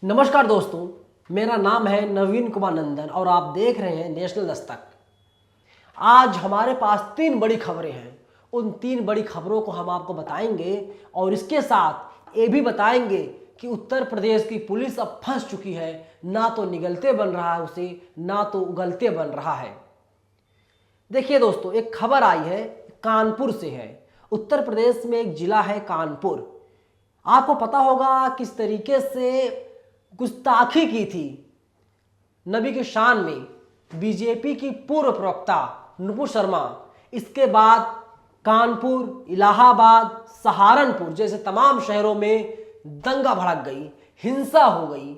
नमस्कार दोस्तों, मेरा नाम है नवीन कुमार नंदन और आप देख रहे हैं नेशनल दस्तक। आज हमारे पास 3 बड़ी खबरें हैं। उन 3 बड़ी खबरों को हम आपको बताएंगे और इसके साथ ये भी बताएंगे कि उत्तर प्रदेश की पुलिस अब फंस चुकी है। ना तो निगलते बन रहा है उसे, ना तो उगलते बन रहा है। देखिए दोस्तों, एक खबर आई है, कानपुर से है। उत्तर प्रदेश में एक जिला है कानपुर। आपको पता होगा किस तरीके से गुस्ताखी की थी नबी की शान में बीजेपी की पूर्व प्रवक्ता नुपुर शर्मा। इसके बाद कानपुर, इलाहाबाद, सहारनपुर जैसे तमाम शहरों में दंगा भड़क गई, हिंसा हो गई,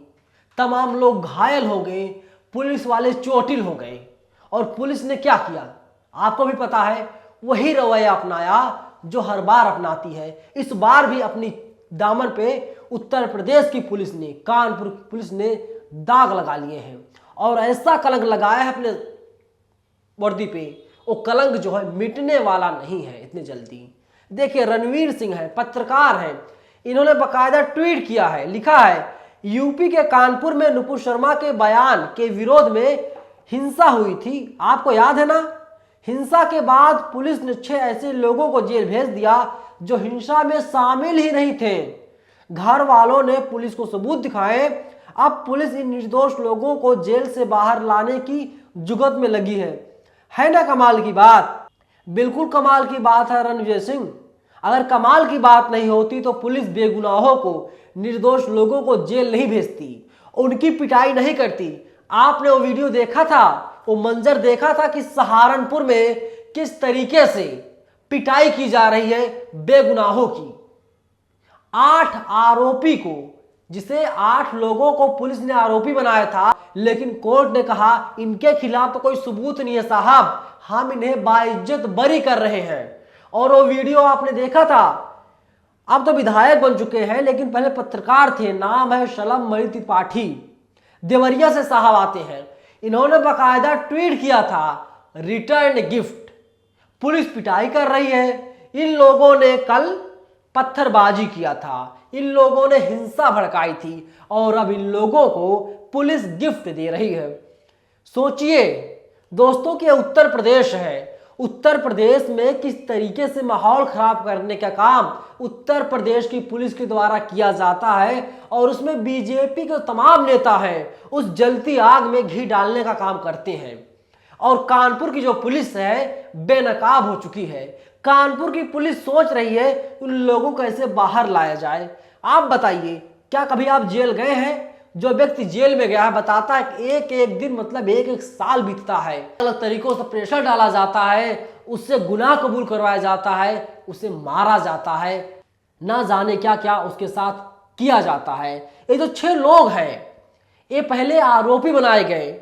तमाम लोग घायल हो गए, पुलिस वाले चोटिल हो गए। और पुलिस ने क्या किया आपको भी पता है, वही रवैया अपनाया जो हर बार अपनाती है। इस बार भी अपनी दामन पे उत्तर प्रदेश की पुलिस ने, कानपुर की पुलिस ने दाग लगा लिए हैं और ऐसा कलंक लगाया है अपने वर्दी पे, वो कलंक जो है मिटने वाला नहीं है इतनी जल्दी। देखिए, रणवीर सिंह है, पत्रकार हैं, इन्होंने बकायदा ट्वीट किया है, लिखा है यूपी के कानपुर में नुपुर शर्मा के बयान के विरोध में हिंसा हुई थी। आपको याद है ना, हिंसा के बाद पुलिस ने 6 ऐसे लोगों को जेल भेज दिया जो हिंसा में शामिल ही नहीं थे। घर वालों ने पुलिस को सबूत दिखाए। अब पुलिस इन निर्दोष लोगों को जेल से बाहर लाने की जुगत में लगी है ना कमाल की बात? बिल्कुल कमाल की बात है रणवीर सिंह। अगर कमाल की बात नहीं होती तो पुलिस बेगुनाहों को, निर्दोष लोगों को जेल नहीं भेजती, उनकी पिटाई नहीं करती। आपने वो वीडियो देखा था, वो मंजर देखा था कि सहारनपुर में किस तरीके से पिटाई की जा रही है बेगुनाहों की। 8 आरोपी को, जिसे 8 लोगों को पुलिस ने आरोपी बनाया था, लेकिन कोर्ट ने कहा इनके खिलाफ तो कोई सबूत नहीं है साहब, हम इन्हें बाइज्जत बरी कर रहे हैं। और वो वीडियो आपने देखा था। अब तो विधायक बन चुके हैं लेकिन पहले पत्रकार थे, नाम है शलभ मणि त्रिपाठी, देवरिया से साहब आते हैं। इन्होंने बाकायदा ट्वीट किया था रिटर्न गिफ्ट। पुलिस पिटाई कर रही है, इन लोगों ने कल पत्थरबाजी किया था, इन लोगों ने हिंसा भड़काई थी और अब इन लोगों को पुलिस गिफ्ट दे रही है। सोचिए दोस्तों कि उत्तर प्रदेश है, उत्तर प्रदेश में किस तरीके से माहौल खराब करने का काम उत्तर प्रदेश की पुलिस के द्वारा किया जाता है और उसमें बीजेपी के तमाम नेता हैं उस जलती आग में घी डालने का काम करते हैं। और कानपुर की जो पुलिस है बेनकाब हो चुकी है। कानपुर की पुलिस सोच रही है उन लोगों को कैसे बाहर लाया जाए। आप बताइए, क्या कभी आप जेल गए हैं? जो व्यक्ति जेल में गया है बताता है एक एक दिन मतलब एक साल बीतता है, अलग तरीकों से प्रेशर डाला जाता है, उससे गुनाह कबूल करवाया जाता है, उसे मारा जाता है, ना जाने क्या क्या उसके साथ किया जाता है। ये जो 6 लोग हैं ये पहले आरोपी बनाए गए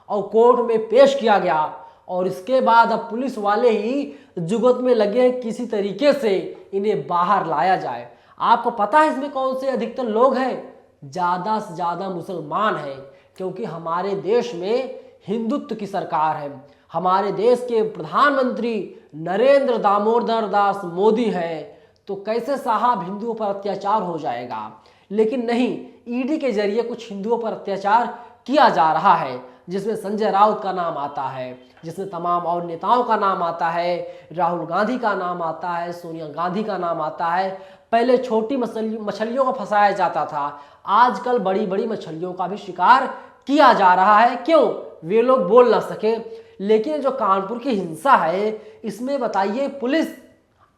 और कोर्ट में पेश किया गया और इसके बाद अब पुलिस वाले ही जुगत में लगे किसी तरीके से इन्हें बाहर लाया जाए। आपको पता है इसमें कौन से अधिकतर लोग हैं? ज़्यादा से ज़्यादा मुसलमान हैं, क्योंकि हमारे देश में हिंदुत्व की सरकार है। हमारे देश के प्रधानमंत्री नरेंद्र दामोदर दास मोदी हैं, तो कैसे साहब हिंदुओं पर अत्याचार हो जाएगा? लेकिन नहीं, ईडी के जरिए कुछ हिंदुओं पर अत्याचार किया जा रहा है, जिसमें संजय राउत का नाम आता है, जिसमें तमाम और नेताओं का नाम आता है, राहुल गांधी का नाम आता है, सोनिया गांधी का नाम आता है। पहले छोटी मछलियों को फंसाया जाता था, आजकल बड़ी बड़ी मछलियों का भी शिकार किया जा रहा है। क्यों? वे लोग बोल ना सके। लेकिन जो कानपुर की हिंसा है इसमें बताइए पुलिस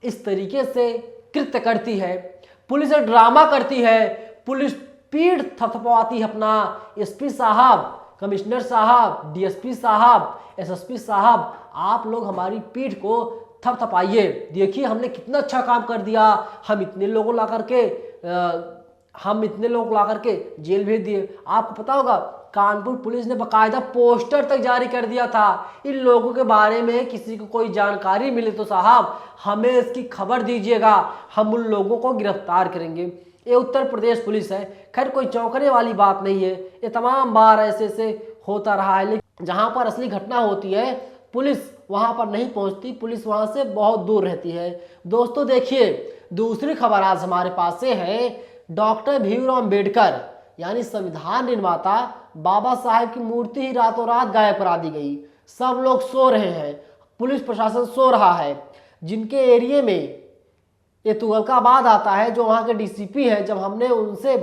इस तरीके से कृत्य करती है, पुलिस ड्रामा करती है, पुलिस पीठ थपथपाती है अपना एसपी साहब, कमिश्नर साहब, डीएसपी साहब, एसएसपी साहब, आप लोग हमारी पीठ को थपथपाइए, देखिए हमने कितना अच्छा काम कर दिया, हम इतने लोगों ला करके जेल भेज दिए। आपको पता होगा कानपुर पुलिस ने बाकायदा पोस्टर तक जारी कर दिया था, इन लोगों के बारे में किसी को कोई जानकारी मिले तो साहब हमें इसकी खबर दीजिएगा, हम उन लोगों को गिरफ्तार करेंगे। ये उत्तर प्रदेश पुलिस है, खैर कोई चौंकने वाली बात नहीं है, ये तमाम बार ऐसे होता रहा है। लेकिन जहाँ पर असली घटना होती है पुलिस वहाँ पर नहीं पहुँचती, पुलिस वहाँ से बहुत दूर रहती है। दोस्तों देखिए, दूसरी खबर आज हमारे पास से है, डॉक्टर भीमराव अम्बेडकर यानी संविधान निर्माता बाबा साहेब की मूर्ति ही रातों रात गायब करा दी गई। सब लोग सो रहे हैं, पुलिस प्रशासन सो रहा है। जिनके एरिए में ये तुगलकाबाद आता है, जो वहाँ के डीसीपी हैं, जब हमने उनसे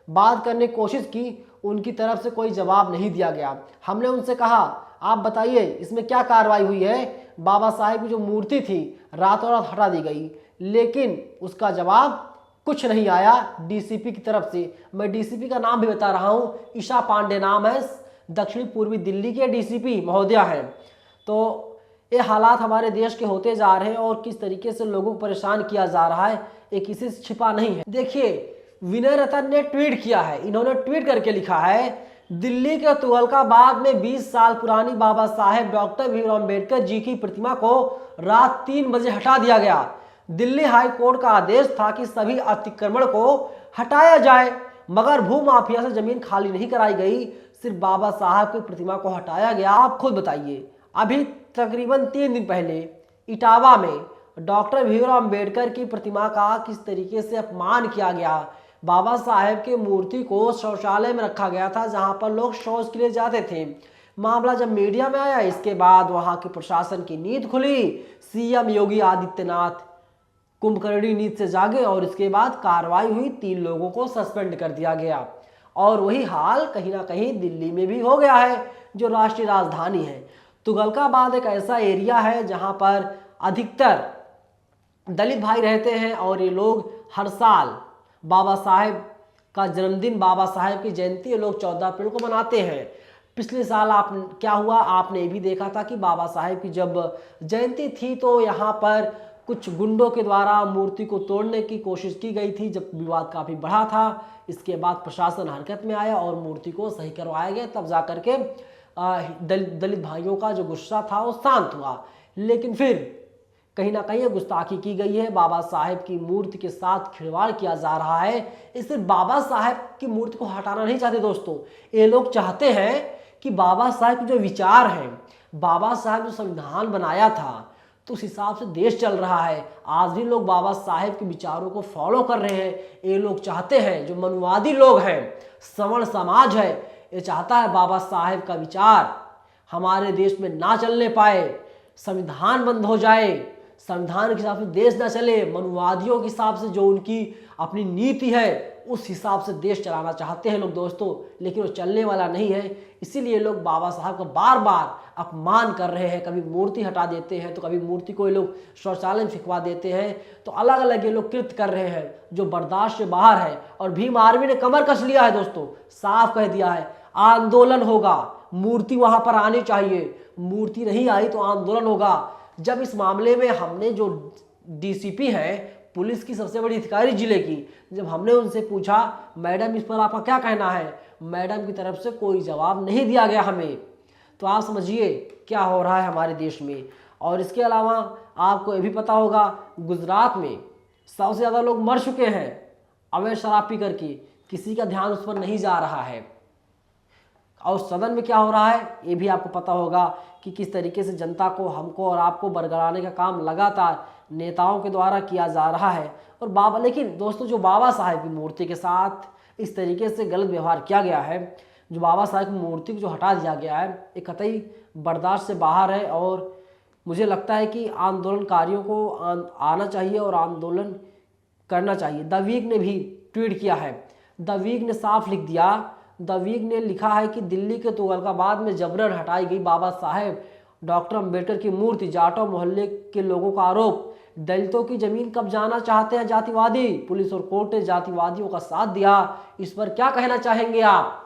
बात करने की कोशिश की, उनकी तरफ से कोई जवाब नहीं दिया गया। हमने उनसे कहा आप बताइए इसमें क्या कार्रवाई हुई है, बाबा साहेब की जो मूर्ति थी रातों रात हटा दी गई, लेकिन उसका जवाब कुछ नहीं आया डीसीपी की तरफ से। मैं डीसीपी का नाम भी बता रहा हूँ, ईशा पांडे नाम है, दक्षिण पूर्वी दिल्ली के डीसीपी महोदया हैं। तो ये हालात हमारे देश के होते जा रहे हैं और किस तरीके से लोगों को परेशान किया जा रहा है ये किसी से छिपा नहीं है। देखिए विनय रतन ने ट्वीट किया है, इन्होंने ट्वीट करके लिखा है, दिल्ली के तुगलकाबाद में 20 साल पुरानी बाबा साहेब डॉक्टर भीमराव अम्बेडकर जी की प्रतिमा को रात 3 बजे हटा दिया गया। दिल्ली हाई कोर्ट का आदेश था कि सभी अतिक्रमण को हटाया जाए, मगर भूमाफिया से जमीन खाली नहीं कराई गई, सिर्फ बाबा साहब की प्रतिमा को हटाया गया। आप खुद बताइए, अभी तकरीबन 3 दिन पहले इटावा में डॉक्टर भीमराव अम्बेडकर की प्रतिमा का किस तरीके से अपमान किया गया। बाबा साहेब की मूर्ति को शौचालय में रखा गया था, जहां पर लोग शौच के लिए जाते थे। मामला जब मीडिया में आया, इसके बाद वहां के प्रशासन की नींद खुली। सीएम योगी आदित्यनाथ कुंभकर्णी नींद से जागे और इसके बाद कार्रवाई हुई, 3 लोगों को सस्पेंड कर दिया गया। और वही हाल कहीं ना कहीं दिल्ली में भी हो गया है, जो राष्ट्रीय राजधानी है। तुगलकाबाद एक ऐसा एरिया है जहां पर अधिकतर दलित भाई रहते हैं और ये लोग हर साल बाबा साहेब का जन्मदिन, बाबा साहेब की जयंती ये लोग 14 अप्रैल को मनाते हैं। पिछले साल क्या हुआ आपने ये भी देखा था कि बाबा साहेब की जब जयंती थी तो यहाँ पर कुछ गुंडों के द्वारा मूर्ति को तोड़ने की कोशिश की गई थी, जब विवाद काफ़ी बढ़ा था। इसके बाद प्रशासन हरकत में आया और मूर्ति को सही करवाया गया, तब जा करके दलित भाइयों का जो गुस्सा था वो शांत हुआ। लेकिन फिर कहीं ना कहीं गुस्ताखी की गई है, बाबा साहेब की मूर्ति के साथ खिलवाड़ किया जा रहा है। इससे बाबा साहेब की मूर्ति को हटाना नहीं चाहते दोस्तों, ये लोग चाहते हैं कि बाबा साहेब के जो विचार हैं, बाबा साहेब जो संविधान बनाया था तो उस हिसाब से देश चल रहा है। आज भी लोग बाबा साहेब के विचारों को फॉलो कर रहे हैं। ये लोग चाहते हैं, जो मनुवादी लोग हैं, सवर्ण समाज है, ये चाहता है बाबा साहेब का विचार हमारे देश में ना चलने पाए, संविधान बंद हो जाए, संविधान के हिसाब से देश ना चले, मनुवादियों के हिसाब से जो उनकी अपनी नीति है उस हिसाब से देश चलाना चाहते हैं लोग दोस्तों। लेकिन वो चलने वाला नहीं है, इसीलिए लोग बाबा साहब का बार बार अपमान कर रहे हैं। कभी मूर्ति हटा देते हैं तो कभी मूर्ति को ये लोग शौचालय में फिकवा देते हैं, तो अलग अलग ये लोग कृत्य कर रहे हैं जो बर्दाश्त से बाहर है। और भीम आर्मी ने कमर कस लिया है दोस्तों, साफ कह दिया है आंदोलन होगा, मूर्ति वहां पर आनी चाहिए, मूर्ति नहीं आई तो आंदोलन होगा। जब इस मामले में हमने जो डीसीपी है, पुलिस की सबसे बड़ी अधिकारी जिले की, जब हमने उनसे पूछा मैडम इस पर आपका क्या कहना है, मैडम की तरफ से कोई जवाब नहीं दिया गया हमें। तो आप समझिए क्या हो रहा है हमारे देश में। और इसके अलावा आपको ये भी पता होगा, गुजरात में सबसे ज़्यादा लोग मर चुके हैं अवैध शराब पी करके, किसी का ध्यान उस पर नहीं जा रहा है। और सदन में क्या हो रहा है ये भी आपको पता होगा कि किस तरीके से जनता को, हमको और आपको बरगलाने का काम लगातार नेताओं के द्वारा किया जा रहा है। और लेकिन दोस्तों जो बाबा साहेब की मूर्ति के साथ इस तरीके से गलत व्यवहार किया गया है, जो बाबा साहेब की मूर्ति को जो हटा दिया गया है, ये कतई बर्दाश्त से बाहर है। और मुझे लगता है कि आंदोलनकारियों को आना चाहिए और आंदोलन करना चाहिए। द वीक ने भी ट्वीट किया है, द वीक ने साफ लिख दिया, द वीक ने लिखा है कि दिल्ली के तुगलकाबाद में जबरन हटाई गई बाबा साहेब डॉक्टर अंबेडकर की मूर्ति, जाटो मोहल्ले के लोगों का आरोप, दलितों की जमीन कब्जाना चाहते हैं जातिवादी, पुलिस और कोर्ट ने जातिवादियों का साथ दिया। इस पर क्या कहना चाहेंगे आप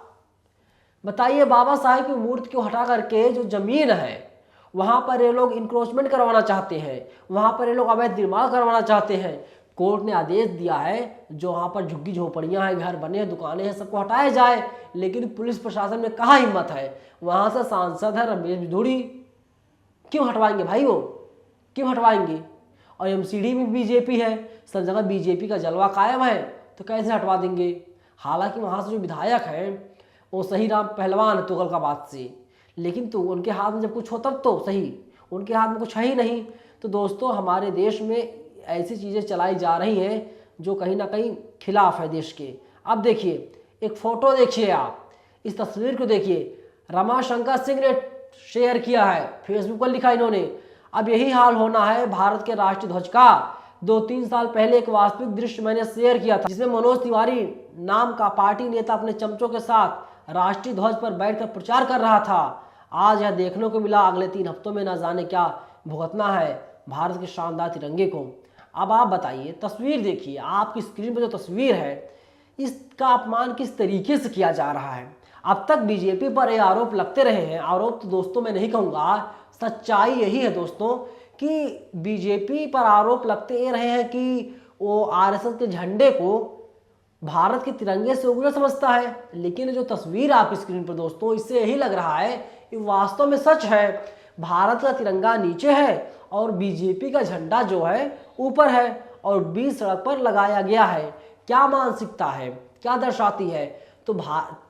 बताइए। बाबा साहेब की मूर्ति को हटा करके जो जमीन है वहां पर ये लोग इंक्रोचमेंट करवाना चाहते हैं, वहां पर ये लोग अवैध निर्माण करवाना चाहते हैं। कोर्ट ने आदेश दिया है जो वहाँ पर झुग्गी झोपड़ियाँ हैं, घर बने हैं, दुकानें हैं, सबको हटाया जाए। लेकिन पुलिस प्रशासन में कहाँ हिम्मत है। वहाँ से सांसद है रमेश बिधूड़ी, क्यों हटवाएंगे भाई, वो क्यों हटवाएंगे। और एमसीडी में बीजेपी है, सब जगह बीजेपी का जलवा कायम है, तो कैसे हटवा देंगे। हालांकि वहाँ से जो विधायक हैं वो सही राम पहलवान है तुगलकाबाद से, लेकिन तो उनके हाथ में जब कुछ हो तब तो सही, उनके हाथ में कुछ है ही नहीं। तो दोस्तों हमारे देश में ऐसी चीज़ें चलाई जा रही हैं जो कहीं ना कहीं खिलाफ है देश के। अब देखिए एक फोटो देखिए, आप इस तस्वीर को देखिए, रमाशंकर सिंह ने शेयर किया है, फेसबुक पर लिखा इन्होंने, अब यही हाल होना है भारत के राष्ट्रीय ध्वज का। 2-3 साल पहले एक वास्तविक दृश्य मैंने शेयर किया था, जिसमें मनोज तिवारी नाम का पार्टी नेता अपने चमचों के साथ राष्ट्रीय ध्वज पर बैठकर प्रचार कर रहा था। आज यह देखने को मिला, अगले 3 हफ्तों में न जाने क्या भुगतना है भारत के शानदार तिरंगे को। अब आप बताइए, तस्वीर देखिए, आपकी स्क्रीन पर जो तस्वीर है, इसका अपमान किस तरीके से किया जा रहा है। अब तक बीजेपी पर ये आरोप लगते रहे हैं, आरोप तो दोस्तों मैं नहीं कहूँगा, सच्चाई यही है दोस्तों कि बीजेपी पर आरोप लगते रहे हैं कि वो आरएसएस के झंडे को भारत के तिरंगे से उग्र समझता है। लेकिन जो तस्वीर आपकी स्क्रीन पर दोस्तों, इससे यही लग रहा है कि वास्तव में सच है, भारत का तिरंगा नीचे है और बीजेपी का झंडा जो है ऊपर है और बीच सड़क पर लगाया गया है। क्या मानसिकता है, क्या दर्शाती है? तो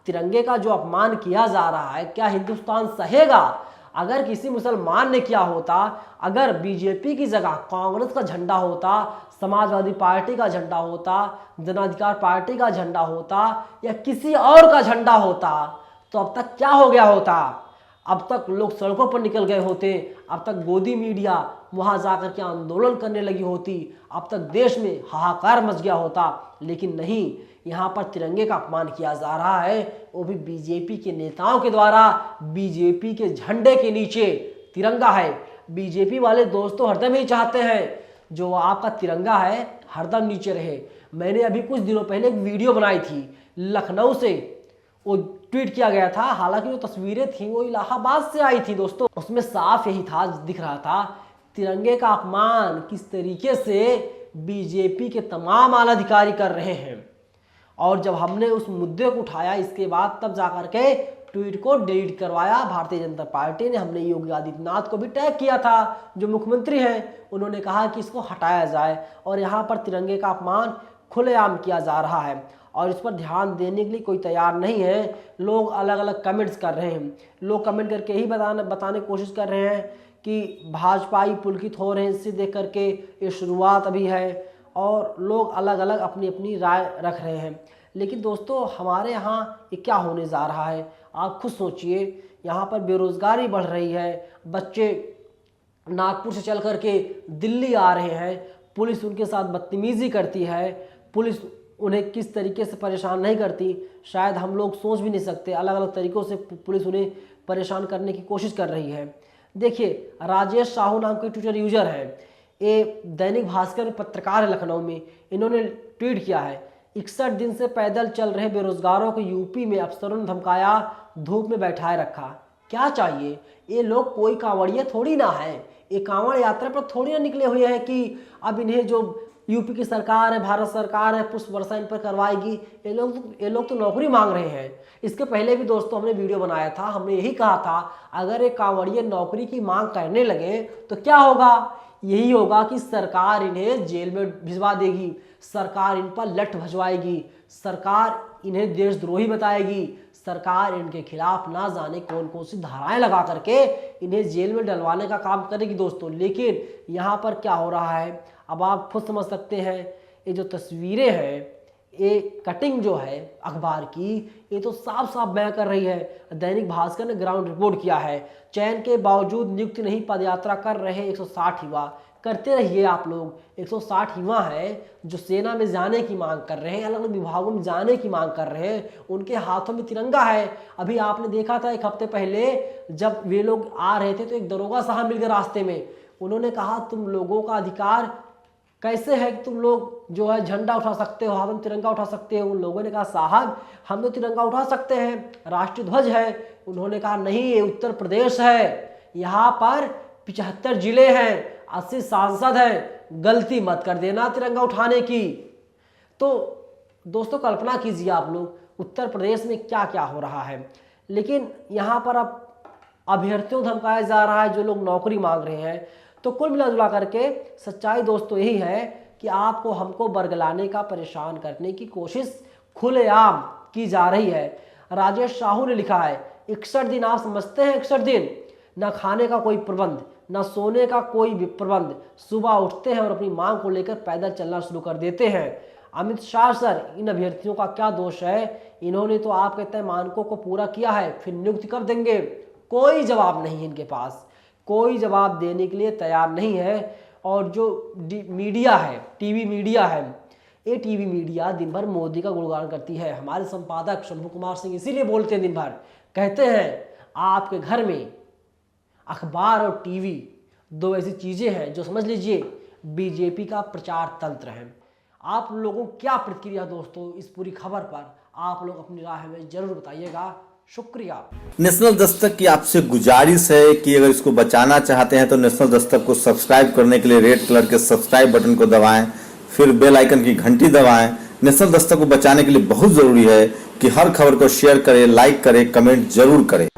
तिरंगे का जो अपमान किया जा रहा है, क्या हिंदुस्तान सहेगा? अगर किसी मुसलमान ने किया होता, अगर बीजेपी की जगह कांग्रेस का झंडा होता, समाजवादी पार्टी का झंडा होता, जन अधिकार पार्टी का झंडा होता या किसी और का झंडा होता, तो अब तक क्या हो गया होता? अब तक लोग सड़कों पर निकल गए होते, अब तक गोदी मीडिया वहां जाकर के आंदोलन करने लगी होती, अब तक देश में हाहाकार मच गया होता। लेकिन नहीं, यहाँ पर तिरंगे का अपमान किया जा रहा है, वो भी बीजेपी के नेताओं के द्वारा। बीजेपी के झंडे के नीचे तिरंगा है। बीजेपी वाले दोस्तों हरदम ही चाहते हैं जो आपका तिरंगा है हरदम नीचे रहे। मैंने अभी कुछ दिनों पहले एक वीडियो बनाई थी लखनऊ से, वो ट्वीट किया गया था, हालांकि जो तस्वीरें थी वो इलाहाबाद से आई थी दोस्तों। उसमें साफ यही था, दिख रहा था तिरंगे का अपमान किस तरीके से बीजेपी के तमाम आला अधिकारी कर रहे हैं। और जब हमने उस मुद्दे को उठाया, इसके बाद तब जाकर के ट्वीट को डिलीट करवाया भारतीय जनता पार्टी ने। हमने योगी आदित्यनाथ को भी टैग किया था, जो मुख्यमंत्री हैं, उन्होंने कहा कि इसको हटाया जाए। और यहाँ पर तिरंगे का अपमान खुलेआम किया जा रहा है और इस पर ध्यान देने के लिए कोई तैयार नहीं है। लोग अलग अलग कमेंट्स कर रहे हैं, लोग कमेंट करके ही बताने की कोशिश कर रहे हैं कि भाजपाई पुलकित हो रहे हैं, इससे देख करके ये शुरुआत अभी है, और लोग अलग अलग अपनी अपनी राय रख रहे हैं। लेकिन दोस्तों हमारे यहाँ ये क्या होने जा रहा है, आप खुद सोचिए। यहाँ पर बेरोजगारी बढ़ रही है, बच्चे नागपुर से चल करके दिल्ली आ रहे हैं, पुलिस उनके साथ बदतमीजी करती है, पुलिस उन्हें किस तरीके से परेशान नहीं करती, शायद हम लोग सोच भी नहीं सकते। अलग अलग तरीक़ों से पुलिस उन्हें परेशान करने की कोशिश कर रही है। देखिए, राजेश साहू नाम के ट्विटर यूजर है, ये दैनिक भास्कर में पत्रकार है लखनऊ में, इन्होंने ट्वीट किया है, 61 दिन से पैदल चल रहे बेरोजगारों को यूपी में अफसरों ने धमकाया, धूप में बैठाए रखा। क्या चाहिए? ये लोग कोई कांवड़िए थोड़ी ना है, ये कांवड़ यात्रा पर थोड़ी ना निकले हुए हैं कि अब इन्हें जो यूपी की सरकार है, भारत सरकार है, पुष्प वर्षा इन पर करवाएगी। ये लोग तो नौकरी मांग रहे हैं। इसके पहले भी दोस्तों हमने वीडियो बनाया था, हमने यही कहा था अगर ये कांवड़िए नौकरी की मांग करने लगे तो क्या होगा? यही होगा कि सरकार इन्हें जेल में भिजवा देगी, सरकार इन पर लठ भजवाएगी, सरकार इन्हें देशद्रोही बताएगी, सरकार इनके खिलाफ ना जाने कौन कौन सी धाराएं लगा करके इन्हें जेल में डलवाने का काम करेगी दोस्तों। लेकिन यहाँ पर क्या हो रहा है, अब आप खुद समझ सकते हैं। ये जो तस्वीरें हैं, ये कटिंग जो है अखबार की, ये तो साफ साफ बयां कर रही है। दैनिक भास्कर ने ग्राउंड रिपोर्ट किया है, चयन के बावजूद नियुक्ति नहीं, पदयात्रा कर रहे 160 युवा। करते रहिए आप लोग, 160 युवा हैं जो सेना में जाने की मांग कर रहे हैं, अलग अलग विभागों में जाने की मांग कर रहे हैं, उनके हाथों में तिरंगा है। अभी आपने देखा था एक हफ्ते पहले जब वे लोग आ रहे थे तो एक दरोगा साहब मिल गए रास्ते में, उन्होंने कहा तुम लोगों का अधिकार कैसे है कि तुम लोग जो है झंडा उठा सकते हो, हाथ में तिरंगा उठा सकते हो। उन लोगों ने कहा साहब हम तो तिरंगा उठा सकते हैं, राष्ट्रीय ध्वज है। उन्होंने कहा नहीं, ये उत्तर प्रदेश है, यहाँ पर 75 जिले हैं, 80 सांसद हैं, गलती मत कर देना तिरंगा उठाने की। तो दोस्तों कल्पना कीजिए आप लोग उत्तर प्रदेश में क्या क्या हो रहा है। लेकिन यहाँ पर अब अभ्यर्थियों धमकाया जा रहा है जो लोग नौकरी मांग रहे हैं। तो कुल मिला जुला करके सच्चाई दोस्तों यही है कि आपको हमको बरगलाने का, परेशान करने की कोशिश खुलेआम की जा रही है। राजेश साहू ने लिखा है 61 दिन, आप समझते हैं 61 दिन, न खाने का कोई प्रबंध, न सोने का कोई भी प्रबंध। सुबह उठते हैं और अपनी मांग को लेकर पैदल चलना शुरू कर देते हैं। अमित शाह सर, इन अभ्यर्थियों का क्या दोष है? इन्होंने तो आपके तय मानकों को पूरा किया है, फिर नियुक्ति कर देंगे। कोई जवाब नहीं है इनके पास, कोई जवाब देने के लिए तैयार नहीं है। और जो मीडिया है, टीवी मीडिया है, ये टीवी मीडिया दिन भर मोदी का गुणगान करती है। हमारे संपादक शंभू कुमार सिंह इसीलिए बोलते हैं दिन भर, कहते हैं आपके घर में अखबार और टीवी दो ऐसी चीज़ें हैं जो समझ लीजिए बीजेपी का प्रचार तंत्र है। आप लोगों को क्या प्रतिक्रिया दोस्तों इस पूरी खबर पर? आप लोग अपनी राय हमें जरूर बताइएगा। शुक्रिया। नेशनल दस्तक की आपसे गुजारिश है कि अगर इसको बचाना चाहते हैं तो नेशनल दस्तक को सब्सक्राइब करने के लिए रेड कलर के सब्सक्राइब बटन को दबाएं, फिर बेल आइकन की घंटी दबाएं। नेशनल दस्तक को बचाने के लिए बहुत जरूरी है कि हर खबर को शेयर करें, लाइक करें, कमेंट जरूर करें।